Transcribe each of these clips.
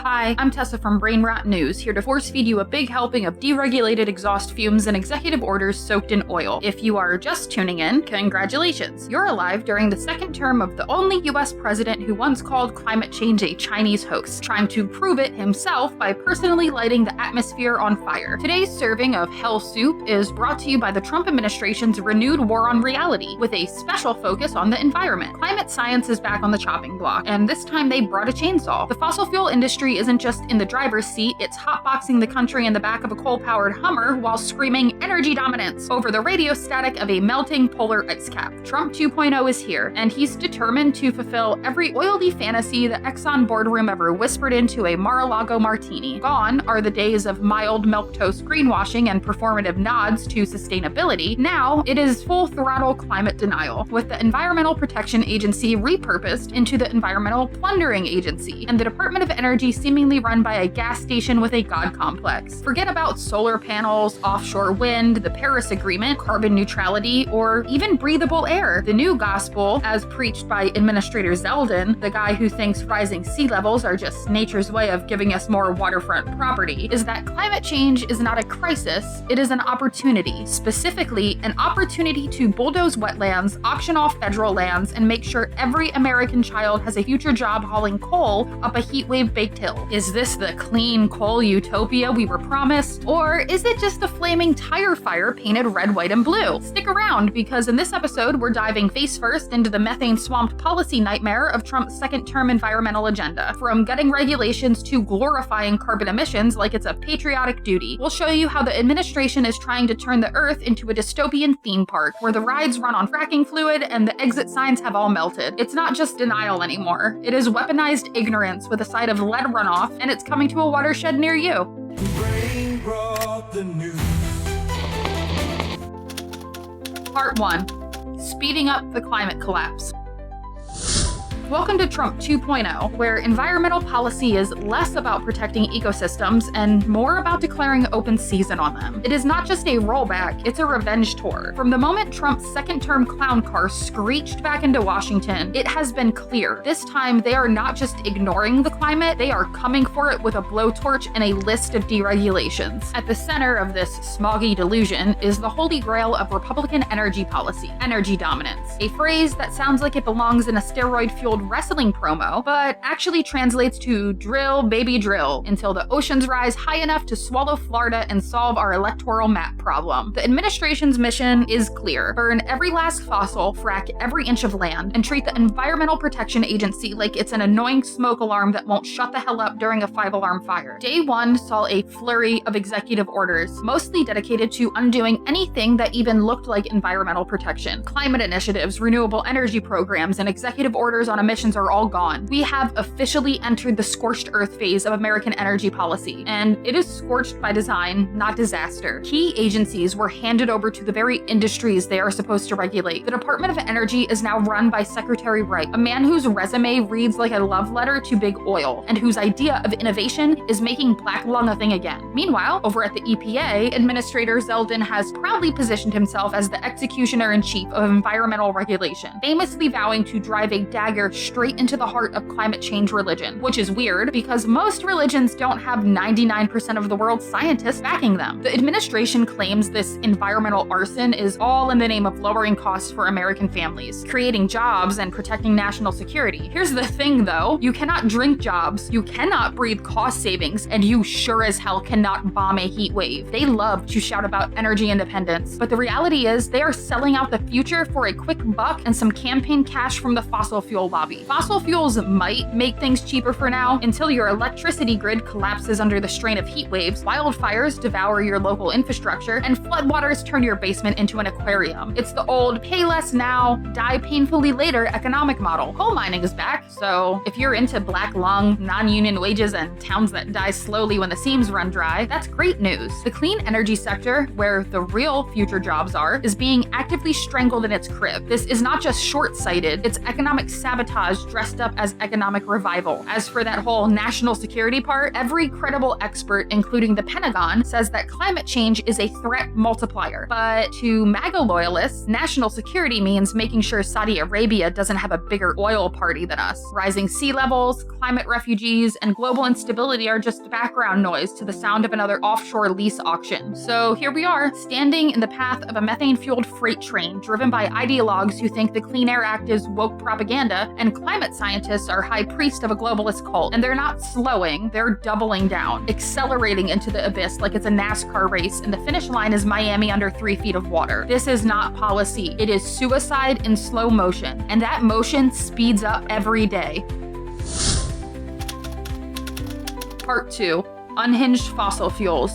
Hi, I'm Tessa from Brainrot News, here to force feed you a big helping of deregulated exhaust fumes and executive orders soaked in oil. If you are just tuning in, congratulations! You're alive during the second term of the only US president who once called climate change a Chinese hoax, trying to prove it himself by personally lighting the atmosphere on fire. Today's serving of hell soup is brought to you by the Trump administration's renewed war on reality, with a special focus on the environment. Climate science is back on the chopping block, and this time they brought a chainsaw. The fossil fuel industry isn't just in the driver's seat, it's hotboxing the country in the back of a coal-powered Hummer while screaming energy dominance over the radio static of a melting polar ice cap. Trump 2.0 is here, and he's determined to fulfill every oily fantasy the Exxon boardroom ever whispered into a Mar-a-Lago martini. Gone are the days of mild milquetoast greenwashing and performative nods to sustainability. Now it is full-throttle climate denial, with the Environmental Protection Agency repurposed into the Environmental Plundering Agency, and the Department of Energy seemingly run by a gas station with a god complex. Forget about solar panels, offshore wind, the Paris Agreement, carbon neutrality, or even breathable air. The new gospel, as preached by Administrator Zeldin, the guy who thinks rising sea levels are just nature's way of giving us more waterfront property, is that climate change is not a crisis, it is an opportunity. Specifically, an opportunity to bulldoze wetlands, auction off federal lands, and make sure every American child has a future job hauling coal up a heatwave-baked hill. Is this the clean coal utopia we were promised? Or is it just a flaming tire fire painted red, white, and blue? Stick around, because in this episode, we're diving face first into the methane-swamped policy nightmare of Trump's second-term environmental agenda. From gutting regulations to glorifying carbon emissions like it's a patriotic duty, we'll show you how the administration is trying to turn the Earth into a dystopian theme park, where the rides run on fracking fluid and the exit signs have all melted. It's not just denial anymore. It is weaponized ignorance with a side of lead runoff, and it's coming to a watershed near you. Brainrot the news. Part 1. Speeding up the climate collapse. Welcome to Trump 2.0, where environmental policy is less about protecting ecosystems and more about declaring open season on them. It is not just a rollback, it's a revenge tour. From the moment Trump's second-term clown car screeched back into Washington, it has been clear. This time, they are not just ignoring the climate, they are coming for it with a blowtorch and a list of deregulations. At the center of this smoggy delusion is the holy grail of Republican energy policy, energy dominance, a phrase that sounds like it belongs in a steroid-fueled wrestling promo, but actually translates to drill, baby, drill, until the oceans rise high enough to swallow Florida and solve our electoral map problem. The administration's mission is clear. Burn every last fossil, frack every inch of land, and treat the Environmental Protection Agency like it's an annoying smoke alarm that won't shut the hell up during a 5-alarm fire. Day 1 saw a flurry of executive orders, mostly dedicated to undoing anything that even looked like environmental protection. Climate initiatives, renewable energy programs, and executive orders on emissions are all gone. We have officially entered the scorched earth phase of American energy policy, and it is scorched by design, not disaster. Key agencies were handed over to the very industries they are supposed to regulate. The Department of Energy is now run by Secretary Wright, a man whose resume reads like a love letter to big oil, and whose idea of innovation is making black lung a thing again. Meanwhile, over at the EPA, Administrator Zeldin has proudly positioned himself as the executioner-in-chief of environmental regulation, famously vowing to drive a dagger straight into the heart of climate change religion, which is weird because most religions don't have 99% of the world's scientists backing them. The administration claims this environmental arson is all in the name of lowering costs for American families, creating jobs, and protecting national security. Here's the thing though, you cannot drink jobs, you cannot breathe cost savings, and you sure as hell cannot bomb a heat wave. They love to shout about energy independence, but the reality is they are selling out the future for a quick buck and some campaign cash from the fossil fuel lobby. Fossil fuels might make things cheaper for now, until your electricity grid collapses under the strain of heat waves, wildfires devour your local infrastructure, and floodwaters turn your basement into an aquarium. It's the old pay less now, die painfully later economic model. Coal mining is back, so if you're into black lung, non-union wages, and towns that die slowly when the seams run dry, that's great news. The clean energy sector, where the real future jobs are, is being actively strangled in its crib. This is not just short-sighted, it's economic sabotage sabotage dressed up as economic revival. As for that whole national security part, every credible expert, including the Pentagon, says that climate change is a threat multiplier. But to MAGA loyalists, national security means making sure Saudi Arabia doesn't have a bigger oil party than us. Rising sea levels, climate refugees, and global instability are just background noise to the sound of another offshore lease auction. So here we are, standing in the path of a methane-fueled freight train driven by ideologues who think the Clean Air Act is woke propaganda, and climate scientists are high priest of a globalist cult. And they're not slowing, they're doubling down, accelerating into the abyss like it's a NASCAR race, and the finish line is Miami under 3 feet of water. This is not policy. It is suicide in slow motion, and that motion speeds up every day. Part 2. Unhinged fossil fuels.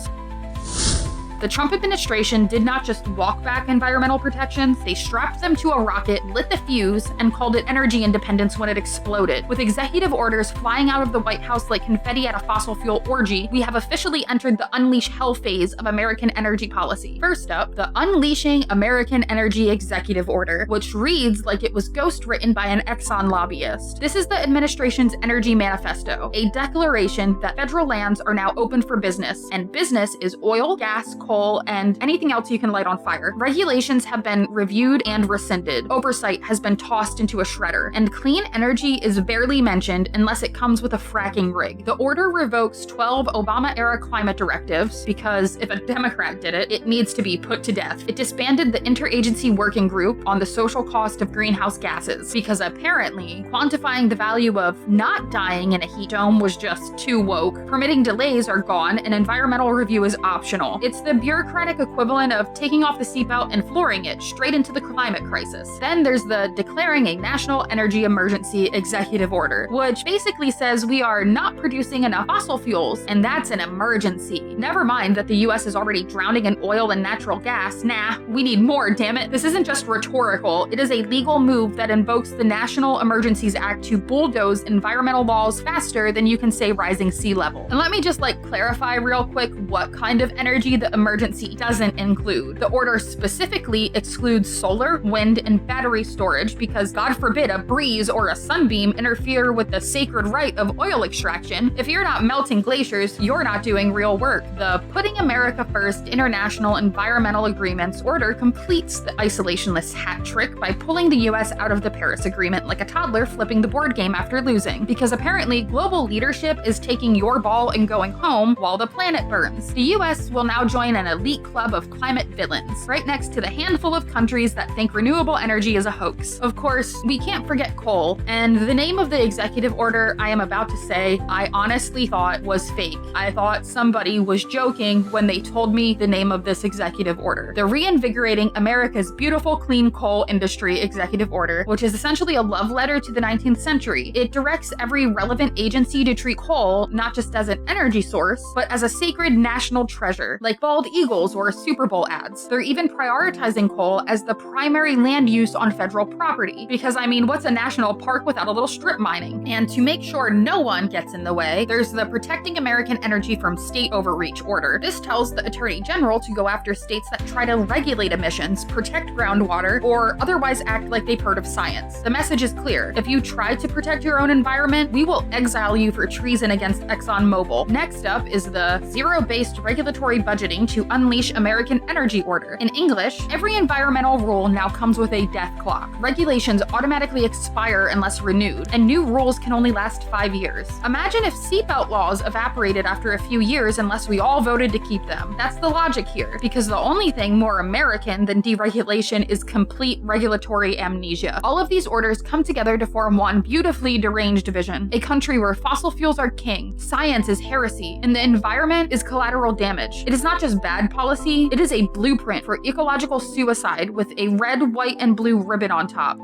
The Trump administration did not just walk back environmental protections, they strapped them to a rocket, lit the fuse, and called it energy independence when it exploded. With executive orders flying out of the White House like confetti at a fossil fuel orgy, we have officially entered the unleash hell phase of American energy policy. First up, the Unleashing American Energy Executive Order, which reads like it was ghostwritten by an Exxon lobbyist. This is the administration's energy manifesto, a declaration that federal lands are now open for business, and business is oil, gas, coal, and anything else you can light on fire. Regulations have been reviewed and rescinded. Oversight has been tossed into a shredder, and clean energy is barely mentioned unless it comes with a fracking rig. The order revokes 12 Obama-era climate directives because if a Democrat did it, it needs to be put to death. It disbanded the interagency working group on the social cost of greenhouse gases because apparently quantifying the value of not dying in a heat dome was just too woke. Permitting delays are gone, and environmental review is optional. It's the bureaucratic equivalent of taking off the seatbelt and flooring it straight into the climate crisis. Then there's the declaring a national energy emergency executive order, which basically says we are not producing enough fossil fuels, and that's an emergency. Never mind that the US is already drowning in oil and natural gas. Nah, we need more, damn it. This isn't just rhetorical, it is a legal move that invokes the National Emergencies Act to bulldoze environmental laws faster than you can say rising sea level. And let me just clarify real quick what kind of energy the emergency doesn't include. The order specifically excludes solar, wind, and battery storage because, God forbid, a breeze or a sunbeam interfere with the sacred right of oil extraction. If you're not melting glaciers, you're not doing real work. The Putting America First International Environmental Agreements order completes the isolationist hat trick by pulling the US out of the Paris Agreement like a toddler flipping the board game after losing, because apparently global leadership is taking your ball and going home while the planet burns. The US will now join an elite club of climate villains, right next to the handful of countries that think renewable energy is a hoax. Of course, we can't forget coal, and the name of the executive order I am about to say, I honestly thought was fake. I thought somebody was joking when they told me the name of this executive order. The Reinvigorating America's Beautiful Clean Coal Industry Executive Order, which is essentially a love letter to the 19th century. It directs every relevant agency to treat coal not just as an energy source, but as a sacred national treasure, like bald eagles or Super Bowl ads. They're even prioritizing coal as the primary land use on federal property. Because I mean, what's a national park without a little strip mining? And to make sure no one gets in the way, there's the Protecting American Energy from State Overreach order. This tells the Attorney General to go after states that try to regulate emissions, protect groundwater, or otherwise act like they've heard of science. The message is clear. If you try to protect your own environment, we will exile you for treason against ExxonMobil. Next up is the Zero-Based Regulatory Budgeting to Unleash American Energy Order. In English, every environmental rule now comes with a death clock. Regulations automatically expire unless renewed, and new rules can only last 5 years. Imagine if seatbelt laws evaporated after a few years unless we all voted to keep them. That's the logic here, because the only thing more American than deregulation is complete regulatory amnesia. All of these orders come together to form one beautifully deranged vision, a country where fossil fuels are king, science is heresy, and the environment is collateral damage. It is not just bad policy, it is a blueprint for ecological suicide with a red, white, and blue ribbon on top.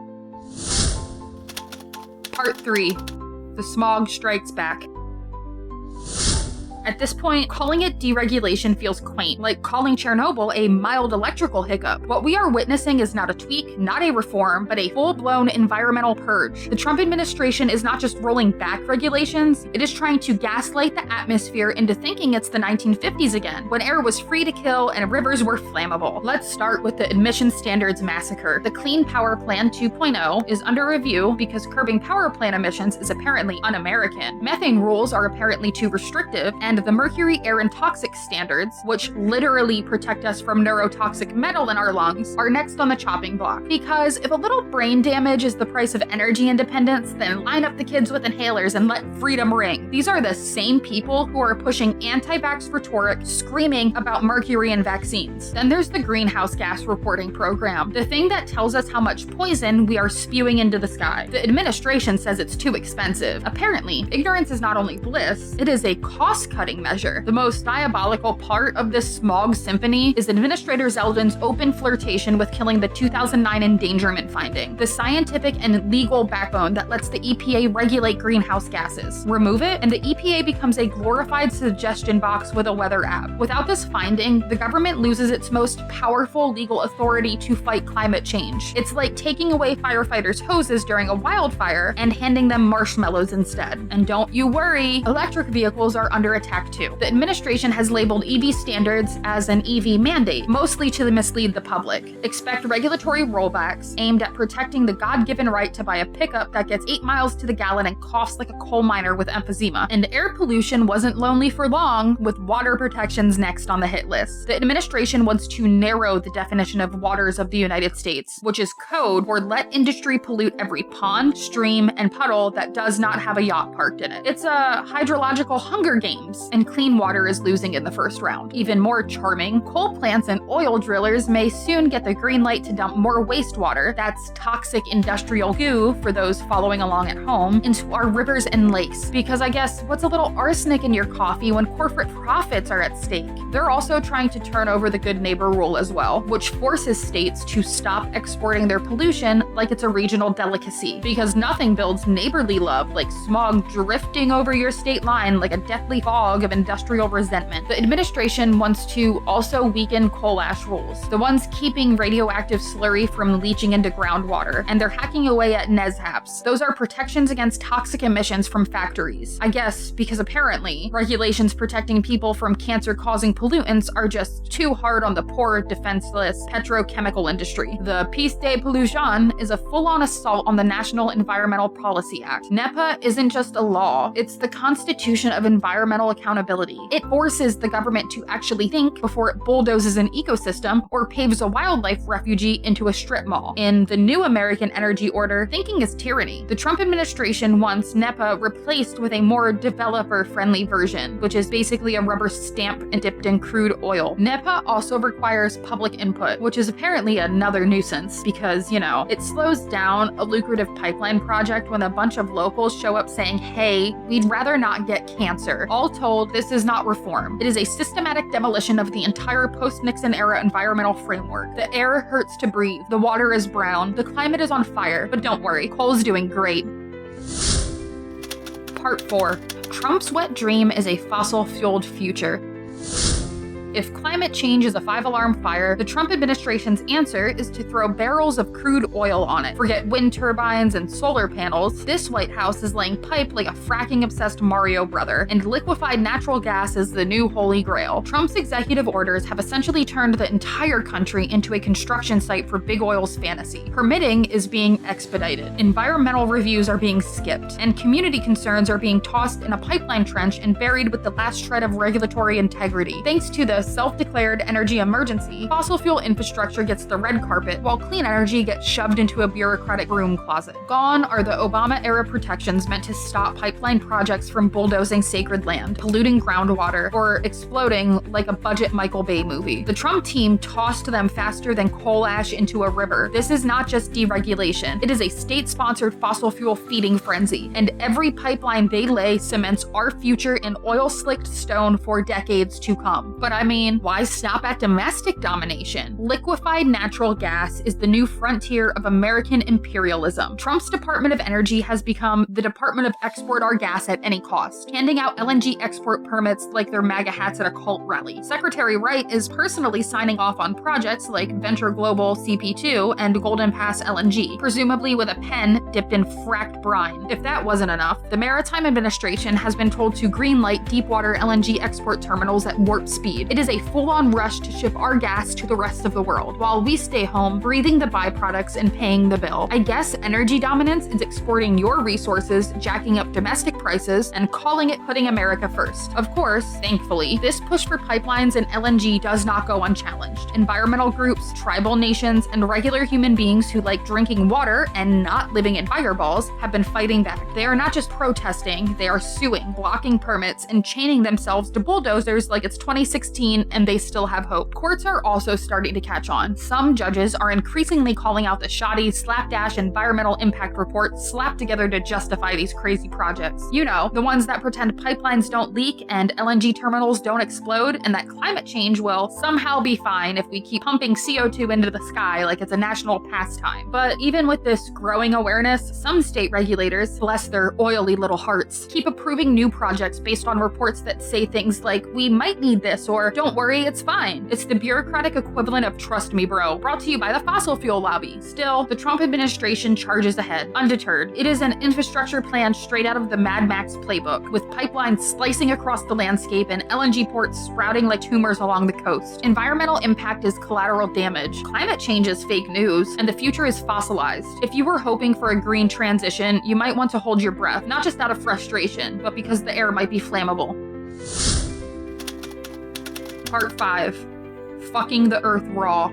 Part 3. The Smog Strikes Back. At this point, calling it deregulation feels quaint, like calling Chernobyl a mild electrical hiccup. What we are witnessing is not a tweak, not a reform, but a full-blown environmental purge. The Trump administration is not just rolling back regulations, it is trying to gaslight the atmosphere into thinking it's the 1950s again, when air was free to kill and rivers were flammable. Let's start with the emission standards massacre. The Clean Power Plan 2.0 is under review because curbing power plant emissions is apparently un-American. Methane rules are apparently too restrictive, and the mercury, air, and toxic standards, which literally protect us from neurotoxic metal in our lungs, are next on the chopping block. Because if a little brain damage is the price of energy independence, then line up the kids with inhalers and let freedom ring. These are the same people who are pushing anti-vax rhetoric, screaming about mercury in vaccines. Then there's the greenhouse gas reporting program, the thing that tells us how much poison we are spewing into the sky. The administration says it's too expensive. Apparently, ignorance is not only bliss, it is a cost-cutting measure. The most diabolical part of this smog symphony is Administrator Zeldin's open flirtation with killing the 2009 endangerment finding, the scientific and legal backbone that lets the EPA regulate greenhouse gases. Remove it, and the EPA becomes a glorified suggestion box with a weather app. Without this finding, the government loses its most powerful legal authority to fight climate change. It's like taking away firefighters' hoses during a wildfire and handing them marshmallows instead. And don't you worry, electric vehicles are under attack too. The administration has labeled EV standards as an EV mandate, mostly to mislead the public. Expect regulatory rollbacks aimed at protecting the God-given right to buy a pickup that gets 8 miles to the gallon and coughs like a coal miner with emphysema. And air pollution wasn't lonely for long, with water protections next on the hit list. The administration wants to narrow the definition of waters of the United States, which is code for let industry pollute every pond, stream, and puddle that does not have a yacht parked in it. It's a hydrological Hunger Games, and clean water is losing in the first round. Even more charming, coal plants and oil drillers may soon get the green light to dump more wastewater, that's toxic industrial goo for those following along at home, into our rivers and lakes. Because I guess, what's a little arsenic in your coffee when corporate profits are at stake? They're also trying to turn over the good neighbor rule as well, which forces states to stop exporting their pollution like it's a regional delicacy. Because nothing builds neighborly love like smog drifting over your state line like a deathly fog of industrial resentment. The administration wants to also weaken coal ash rules, the ones keeping radioactive slurry from leaching into groundwater, and they're hacking away at NESHAPs. Those are protections against toxic emissions from factories. I guess because apparently regulations protecting people from cancer-causing pollutants are just too hard on the poor, defenseless petrochemical industry. The Peace de Pollution is a full-on assault on the National Environmental Policy Act. NEPA isn't just a law, it's the Constitution of Environmental Accountability. It forces the government to actually think before it bulldozes an ecosystem or paves a wildlife refuge into a strip mall. In the new American Energy Order, thinking is tyranny. The Trump administration wants NEPA replaced with a more developer-friendly version, which is basically a rubber stamp and dipped in crude oil. NEPA also requires public input, which is apparently another nuisance because, you know, it slows down a lucrative pipeline project when a bunch of locals show up saying, hey, we'd rather not get cancer. All told, this is not reform. It is a systematic demolition of the entire post-Nixon era environmental framework. The air hurts to breathe, the water is brown, the climate is on fire, but don't worry, coal's doing great. Part 4. Trump's wet dream is a fossil-fueled future. If climate change is a 5-alarm fire, the Trump administration's answer is to throw barrels of crude oil on it. Forget wind turbines and solar panels. This White House is laying pipe like a fracking-obsessed Mario brother, and liquefied natural gas is the new holy grail. Trump's executive orders have essentially turned the entire country into a construction site for big oil's fantasy. Permitting is being expedited. Environmental reviews are being skipped, and community concerns are being tossed in a pipeline trench and buried with the last shred of regulatory integrity. Thanks to the self-declared energy emergency, fossil fuel infrastructure gets the red carpet, while clean energy gets shoved into a bureaucratic broom closet. Gone are the Obama-era protections meant to stop pipeline projects from bulldozing sacred land, polluting groundwater, or exploding like a budget Michael Bay movie. The Trump team tossed them faster than coal ash into a river. This is not just deregulation, it is a state-sponsored fossil fuel feeding frenzy, and every pipeline they lay cements our future in oil-slicked stone for decades to come. But I'm mean, why stop at domestic domination? Liquefied natural gas is the new frontier of American imperialism. Trump's Department of Energy has become the Department of Export Our Gas at any cost, handing out LNG export permits like they're MAGA hats at a cult rally. Secretary Wright is personally signing off on projects like Venture Global CP2 and Golden Pass LNG, presumably with a pen dipped in fracked brine. If that wasn't enough, the Maritime Administration has been told to greenlight deepwater LNG export terminals at warp speed. It is a full-on rush to ship our gas to the rest of the world, while we stay home breathing the byproducts and paying the bill. I guess energy dominance is exporting your resources, jacking up domestic prices, and calling it putting America first. Of course, thankfully, this push for pipelines and LNG does not go unchallenged. Environmental groups, tribal nations, and regular human beings who like drinking water and not living in fireballs have been fighting back. They are not just protesting, they are suing, blocking permits, and chaining themselves to bulldozers like it's 2016 and they still have hope. Courts are also starting to catch on. Some judges are increasingly calling out the shoddy, slapdash environmental impact reports slapped together to justify these crazy projects. You know, the ones that pretend pipelines don't leak and LNG terminals don't explode, and that climate change will somehow be fine if we keep pumping CO2 into the sky like it's a national pastime. But even with this growing awareness, some state regulators, bless their oily little hearts, keep approving new projects based on reports that say things like, we might need this, or don't worry, it's fine. It's the bureaucratic equivalent of trust me bro, brought to you by the fossil fuel lobby. Still, the Trump administration charges ahead, undeterred. It is an infrastructure plan straight out of the Mad Max playbook, with pipelines slicing across the landscape and LNG ports sprouting like tumors along the coast. Environmental impact is collateral damage. Climate change is fake news, and the future is fossilized. If you were hoping for a green transition, you might want to hold your breath, not just out of frustration, but because the air might be flammable. Part 5. Fucking the Earth raw.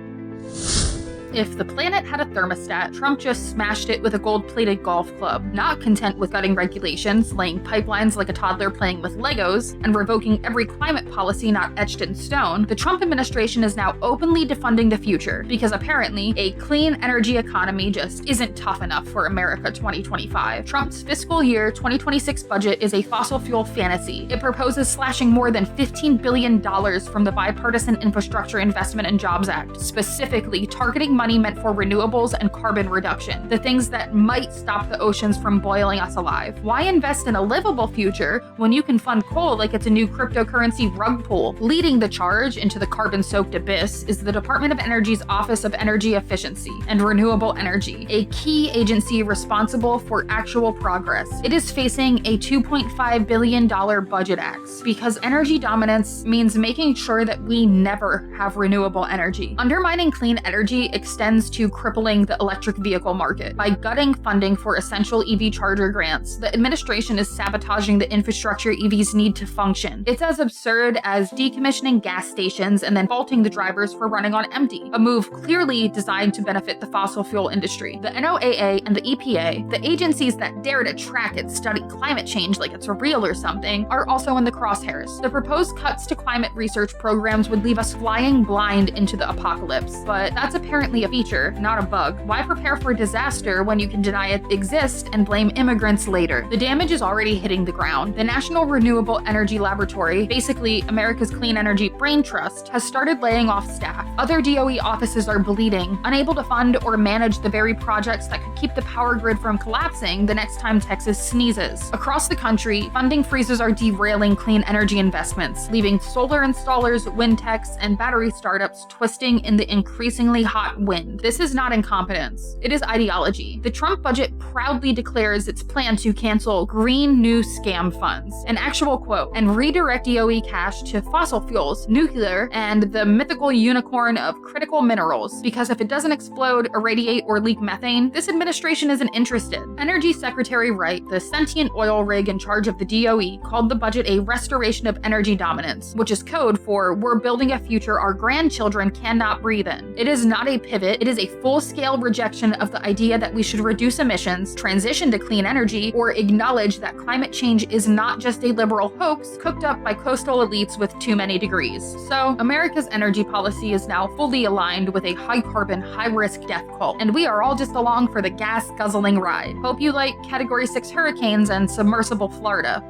If the planet had a thermostat, Trump just smashed it with a gold-plated golf club. Not content with gutting regulations, laying pipelines like a toddler playing with Legos, and revoking every climate policy not etched in stone, the Trump administration is now openly defunding the future, because apparently a clean energy economy just isn't tough enough for America 2025. Trump's fiscal year 2026 budget is a fossil fuel fantasy. It proposes slashing more than $15 billion from the Bipartisan Infrastructure Investment and Jobs Act, specifically targeting money meant for renewables and carbon reduction, the things that might stop the oceans from boiling us alive. Why invest in a livable future when you can fund coal like it's a new cryptocurrency rug pull? Leading the charge into the carbon-soaked abyss is the Department of Energy's Office of Energy Efficiency and Renewable Energy, a key agency responsible for actual progress. It is facing a $2.5 billion budget axe because energy dominance means making sure that we never have renewable energy. Undermining clean energy extends to crippling the electric vehicle market. By gutting funding for essential EV charger grants, the administration is sabotaging the infrastructure EVs need to function. It's as absurd as decommissioning gas stations and then faulting the drivers for running on empty, a move clearly designed to benefit the fossil fuel industry. The NOAA and the EPA, the agencies that dare to track and study climate change like it's real or something, are also in the crosshairs. The proposed cuts to climate research programs would leave us flying blind into the apocalypse, but that's apparently a feature, not a bug. Why prepare for disaster when you can deny it exists and blame immigrants later? The damage is already hitting the ground. The National Renewable Energy Laboratory, basically America's clean energy brain trust, has started laying off staff. Other DOE offices are bleeding, unable to fund or manage the very projects that could keep the power grid from collapsing the next time Texas sneezes. Across the country, funding freezes are derailing clean energy investments, leaving solar installers, wind techs, and battery startups twisting in the increasingly hot wind. This is not incompetence. It is ideology. The Trump budget proudly declares its plan to cancel green new scam funds, an actual quote, and redirect DOE cash to fossil fuels, nuclear, and the mythical unicorn of critical minerals. Because if it doesn't explode, irradiate, or leak methane, this administration isn't interested. Energy Secretary Wright, the sentient oil rig in charge of the DOE, called the budget a restoration of energy dominance, which is code for we're building a future our grandchildren cannot breathe in. It is not a pivot, it is a full-scale rejection of the idea that we should reduce emissions, transition to clean energy, or acknowledge that climate change is not just a liberal hoax cooked up by coastal elites with too many degrees. So, America's energy policy is now fully aligned with a high-carbon, high-risk death cult, and we are all just along for the gas-guzzling ride. Hope you like Category 6 hurricanes and submersible Florida.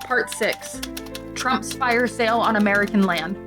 Part 6. Trump's fire sale on American land.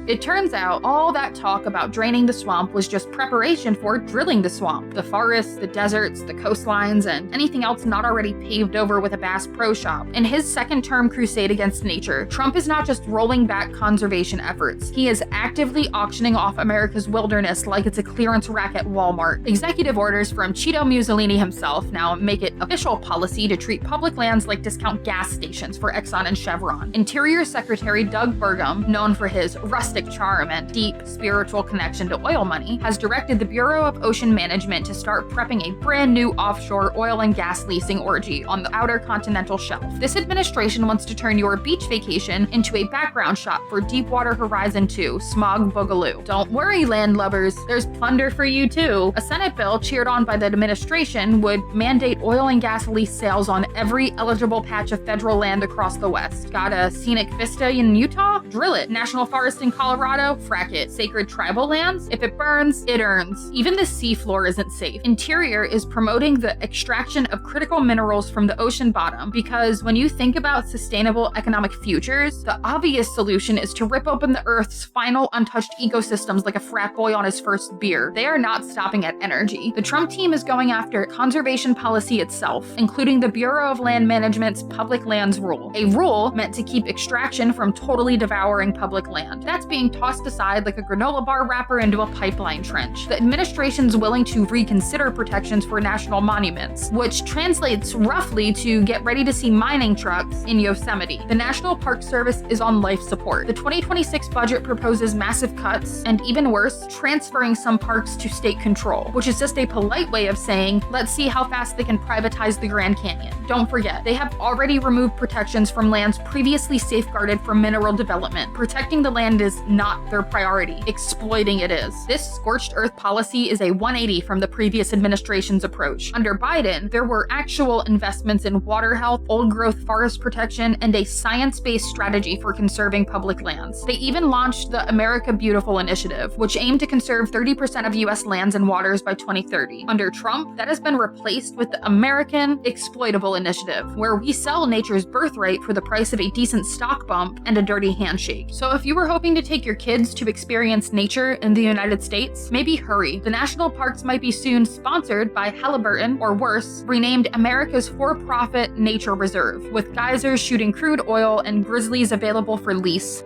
It turns out all that talk about draining the swamp was just preparation for drilling the swamp. The forests, the deserts, the coastlines, and anything else not already paved over with a Bass Pro Shop. In his second-term crusade against nature, Trump is not just rolling back conservation efforts. He is actively auctioning off America's wilderness like it's a clearance rack at Walmart. Executive orders from Cheeto Mussolini himself now make it official policy to treat public lands like discount gas stations for Exxon and Chevron. Interior Secretary Doug Burgum, known for his rustic charm and deep spiritual connection to oil money, has directed the Bureau of Ocean Management to start prepping a brand new offshore oil and gas leasing orgy on the outer continental shelf. This administration wants to turn your beach vacation into a background shot for Deepwater Horizon 2, Smog Boogaloo. Don't worry, landlubbers, there's plunder for you too. A Senate bill cheered on by the administration would mandate oil and gas lease sales on every eligible patch of federal land across the West. Got a scenic vista in Utah? Drill it. National forest in Colorado? Frack it. Sacred tribal lands? If it burns, it earns. Even the seafloor isn't safe. Interior is promoting the extraction of critical minerals from the ocean bottom because when you think about sustainable economic futures, the obvious solution is to rip open the Earth's final untouched ecosystems like a frat boy on his first beer. They are not stopping at energy. The Trump team is going after conservation policy itself, including the Bureau of Land Management's Public Lands Rule, a rule meant to keep extraction from totally devouring public land. That's being tossed aside like a granola bar wrapper into a pipeline trench. The administration's willing to reconsider protections for national monuments, which translates roughly to get ready to see mining trucks in Yosemite. The National Park Service is on life support. The 2026 budget proposes massive cuts, and even worse, transferring some parks to state control, which is just a polite way of saying, let's see how fast they can privatize the Grand Canyon. Don't forget, they have already removed protections from lands previously safeguarded from mineral development. Protecting the land is not their priority. Exploiting it is. This scorched earth policy is a 180 from the previous administration's approach. Under Biden, there were actual investments in water health, old-growth forest protection, and a science-based strategy for conserving public lands. They even launched the America Beautiful initiative, which aimed to conserve 30% of U.S. lands and waters by 2030. Under Trump, that has been replaced with the American Exploitable initiative, where we sell nature's birthright for the price of a decent stock bump and a dirty handshake. So if you were hoping to take your kids to experience nature in the United States, maybe hurry. The national parks might be soon sponsored by Halliburton, or worse, renamed America's for-profit nature reserve, with geysers shooting crude oil and grizzlies available for lease.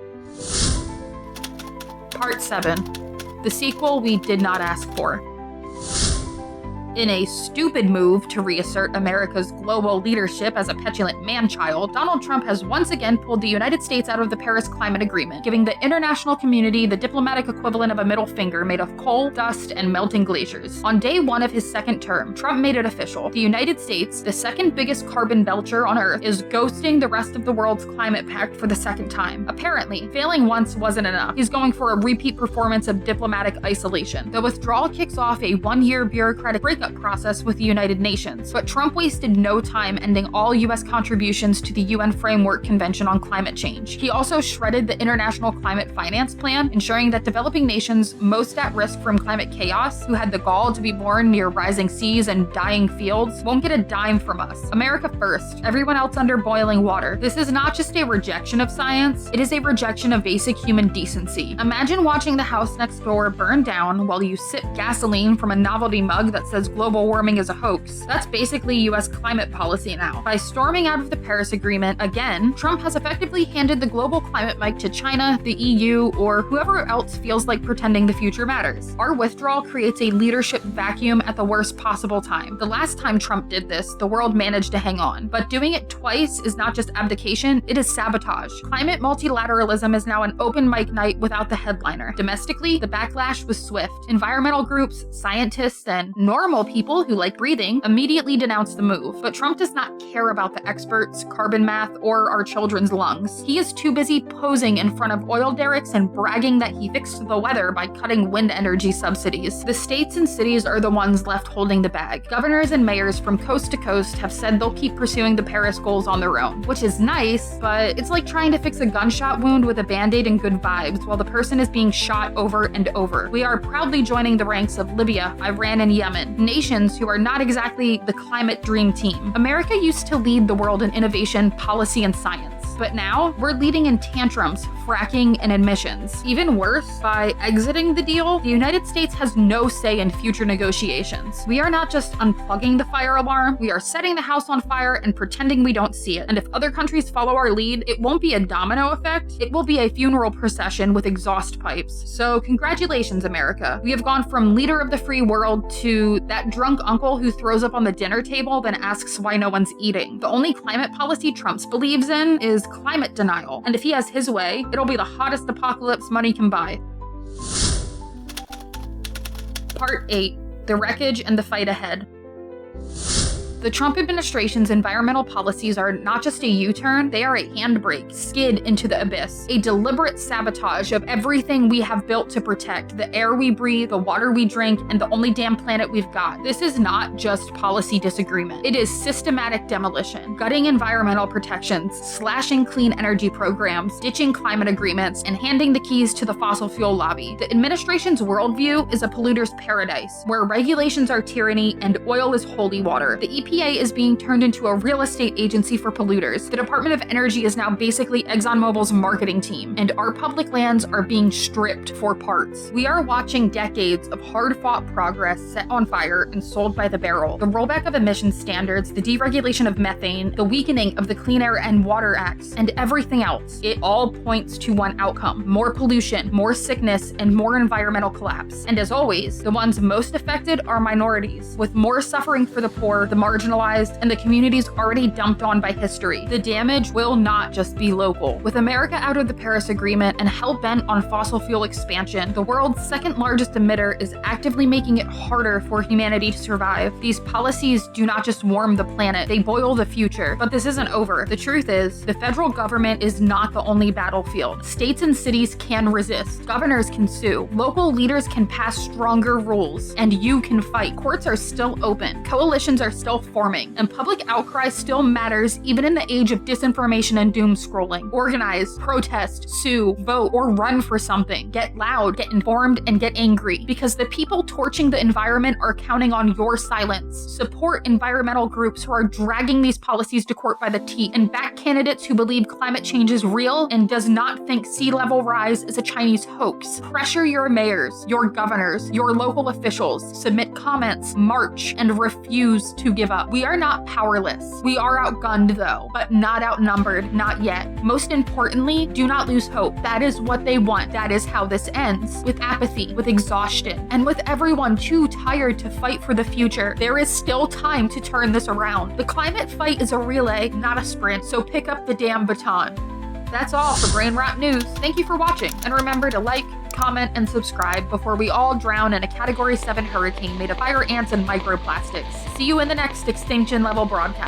Part 7. The sequel we did not ask for. In a stupid move to reassert America's global leadership as a petulant man-child, Donald Trump has once again pulled the United States out of the Paris Climate Agreement, giving the international community the diplomatic equivalent of a middle finger made of coal, dust, and melting glaciers. On day one of his second term, Trump made it official. The United States, the second biggest carbon belcher on Earth, is ghosting the rest of the world's climate pact for the second time. Apparently, failing once wasn't enough. He's going for a repeat performance of diplomatic isolation. The withdrawal kicks off a one-year bureaucratic breakup process with the United Nations, but Trump wasted no time ending all U.S. contributions to the UN Framework Convention on Climate Change. He also shredded the International Climate Finance Plan, ensuring that developing nations most at risk from climate chaos, who had the gall to be born near rising seas and dying fields, won't get a dime from us. America first, everyone else under boiling water. This is not just a rejection of science, it is a rejection of basic human decency. Imagine watching the house next door burn down while you sip gasoline from a novelty mug that says global warming is a hoax. That's basically US climate policy now. By storming out of the Paris Agreement again, Trump has effectively handed the global climate mic to China, the EU, or whoever else feels like pretending the future matters. Our withdrawal creates a leadership vacuum at the worst possible time. The last time Trump did this, the world managed to hang on. But doing it twice is not just abdication, it is sabotage. Climate multilateralism is now an open mic night without the headliner. Domestically, the backlash was swift. Environmental groups, scientists, and normal people who like breathing immediately denounced the move. But Trump does not care about the experts, carbon math, or our children's lungs. He is too busy posing in front of oil derricks and bragging that he fixed the weather by cutting wind energy subsidies. The states and cities are the ones left holding the bag. Governors and mayors from coast to coast have said they'll keep pursuing the Paris goals on their own, which is nice, but it's like trying to fix a gunshot wound with a band-aid and good vibes while the person is being shot over and over. We are proudly joining the ranks of Libya, Iran, and Yemen, nations who are not exactly the climate dream team. America used to lead the world in innovation, policy, and science. But now, we're leading in tantrums, fracking, and emissions. Even worse, by exiting the deal, the United States has no say in future negotiations. We are not just unplugging the fire alarm, we are setting the house on fire and pretending we don't see it. And if other countries follow our lead, it won't be a domino effect, it will be a funeral procession with exhaust pipes. So congratulations, America. We have gone from leader of the free world to that drunk uncle who throws up on the dinner table then asks why no one's eating. The only climate policy Trump believes in is climate denial, and if he has his way, it'll be the hottest apocalypse money can buy. Part 8. The Wreckage and the Fight Ahead. The Trump administration's environmental policies are not just a U-turn, they are a handbrake, skid into the abyss. A deliberate sabotage of everything we have built to protect, the air we breathe, the water we drink, and the only damn planet we've got. This is not just policy disagreement. It is systematic demolition, gutting environmental protections, slashing clean energy programs, ditching climate agreements, and handing the keys to the fossil fuel lobby. The administration's worldview is a polluter's paradise, where regulations are tyranny and oil is holy water. The EPA is being turned into a real estate agency for polluters. The Department of Energy is now basically ExxonMobil's marketing team, and our public lands are being stripped for parts. We are watching decades of hard-fought progress set on fire and sold by the barrel. The rollback of emissions standards, the deregulation of methane, the weakening of the Clean Air and Water Acts, and everything else. It all points to one outcome: more pollution, more sickness, and more environmental collapse. And as always, the ones most affected are minorities, with more suffering for the poor, the marginalized, and the communities already dumped on by history. The damage will not just be local. With America out of the Paris Agreement and hell-bent on fossil fuel expansion, the world's second largest emitter is actively making it harder for humanity to survive. These policies do not just warm the planet, they boil the future. But this isn't over. The truth is, the federal government is not the only battlefield. States and cities can resist. Governors can sue. Local leaders can pass stronger rules. And you can fight. Courts are still open. Coalitions are still forming, and public outcry still matters even in the age of disinformation and doom scrolling. Organize, protest, sue, vote, or run for something. Get loud, get informed, and get angry, because the people torching the environment are counting on your silence. Support environmental groups who are dragging these policies to court by the teeth, and back candidates who believe climate change is real and does not think sea level rise is a Chinese hoax. Pressure your mayors, your governors, your local officials. Submit comments, march, and refuse to give up. We are not powerless. We are outgunned though, but not outnumbered, not yet. Most importantly, do not lose hope. That is what they want. That is how this ends. With apathy, with exhaustion, and with everyone too tired to fight for the future, there is still time to turn this around. The climate fight is a relay, not a sprint, so pick up the damn baton. That's all for Brainrot News. Thank you for watching, and remember to like, comment, and subscribe before we all drown in a Category 7 hurricane made of fire ants and microplastics. See you in the next extinction level broadcast.